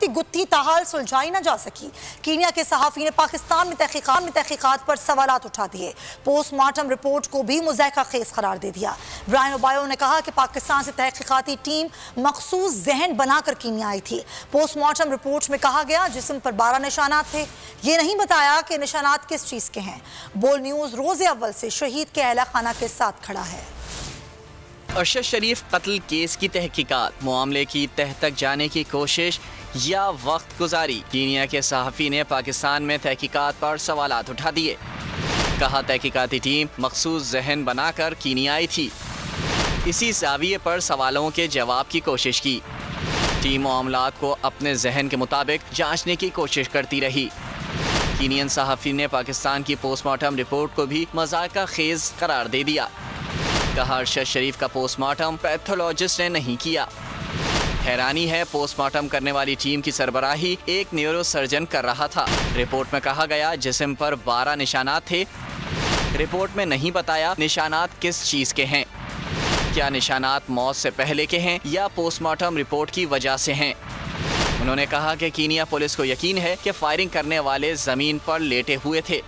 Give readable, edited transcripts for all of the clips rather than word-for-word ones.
गुत्थी ताहाल सुलझाई न जा सकी। कीनिया के सहाफ़ी ने पाकिस्तान में तहकीकात पर सवालात उठा दिए। पोस्टमार्टम रिपोर्ट को भी मुज़ाहिका खेज करार दे दिया। ब्रायन ओबायो ने कहा कि पाकिस्तान से तहकीकाती टीम मखसूस जहन बनाकर कीनिया आई थी। पोस्टमार्टम रिपोर्ट में कहा गया जिस्म पर 12 निशानात थे। ये नहीं बताया कि निशानात किस चीज़ के हैं। बोल न्यूज़ रोज़े अव्वल से शहीद के अहला खाना के साथ खड़ा है। अरशद शरीफ कत्ल केस की तहकीकात, मामले की तह तक जाने की कोशिश या वक्त गुजारी। कीनिया के सहाफ़ी ने पाकिस्तान में तहकीकात पर सवालात उठा दिए। कहा तहकीकाती टीम मखसूस जहन बनाकर कीनिया आई थी। इसी ज़ाविये पर सवालों के जवाब की कोशिश की। टीम मामलात को अपने जहन के मुताबिक जांचने की कोशिश करती रही। कीनियन सहाफ़ी ने पाकिस्तान की पोस्टमार्टम रिपोर्ट को भी मज़ाक़ा खेज करार दे दिया। कहा अरशद शरीफ का पोस्टमार्टम पैथोलॉजिस्ट ने नहीं किया। हैरानी है पोस्टमार्टम करने वाली टीम की सरबराही एक न्यूरो सर्जन कर रहा था। रिपोर्ट में कहा गया जिस्म पर 12 निशानात थे। रिपोर्ट में नहीं बताया निशानात किस चीज़ के हैं। क्या निशानात मौत से पहले के हैं या पोस्टमार्टम रिपोर्ट की वजह से हैं। उन्होंने कहा कि कीनिया पुलिस को यकीन है कि फायरिंग करने वाले ज़मीन पर लेटे हुए थे।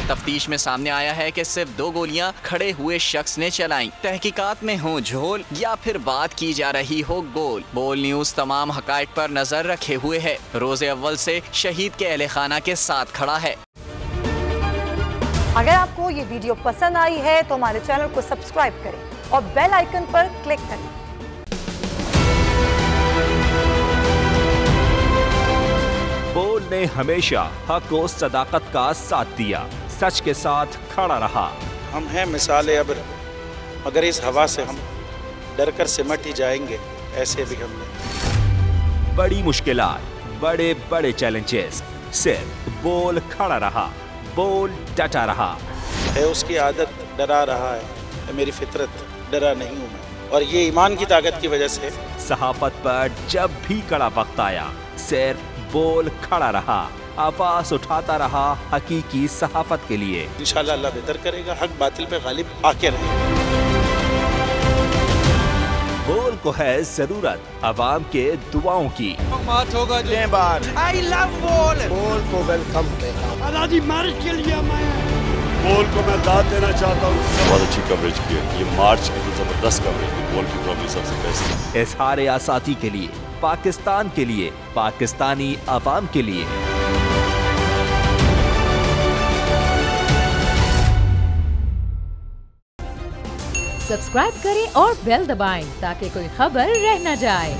तफ्तीश में सामने आया है कि सिर्फ 2 गोलियां खड़े हुए शख्स ने चलाई। तहकीकात में हो झोल या फिर बात की जा रही हो गोल। बोल न्यूज़ तमाम हकायक पर नजर रखे हुए है। रोज़े अव्वल से शहीद के अहले खाना के साथ खड़ा है। अगर आपको ये वीडियो पसंद आई है तो हमारे चैनल को सब्सक्राइब करें और बेल आइकन पर क्लिक करें। बोल ने हमेशा हक और सदाकत का साथ दिया, सच के साथ खड़ा रहा। हम हैं मिसाल अब्र, मगर इस हवा से हम डर कर सिमट ही जाएंगे, ऐसे भी हम नहीं। बड़ी मुश्किलात, बड़े बड़े चैलेंजेस, सिर्फ बोल खड़ा रहा, बोल डटा रहा। है उसकी आदत डरा रहा है, मेरी फितरत डरा नहीं हूँ मैं, और ये ईमान की ताकत की वजह से। सहाफत पर जब भी कड़ा वक्त आया सिर्फ बोल खड़ा रहा, आवाज उठाता रहा हकीकी सहाफत के लिए। इंशाअल्लाह अल्लाह बेहतर करेगा, हक बातिल पे गालिब आके रहेगा। बोल को है जरूरत अवाम के दुआओं की। आई लव बोल। बोल को वेलकम आजादी मार्च के लिए बोल को मैं दाद देना चाहता हूँ। बहुत अच्छी कवरेज की है, ये मार्च की तो जबरदस्त कवरेज की, बोल की प्रॉब्लम सबसे बेस्ट। इज़हार आसाती के लिए, पाकिस्तान के लिए, पाकिस्तानी अवाम के लिए। सब्सक्राइब करें और बेल दबाएं ताकि कोई खबर रह न जाए।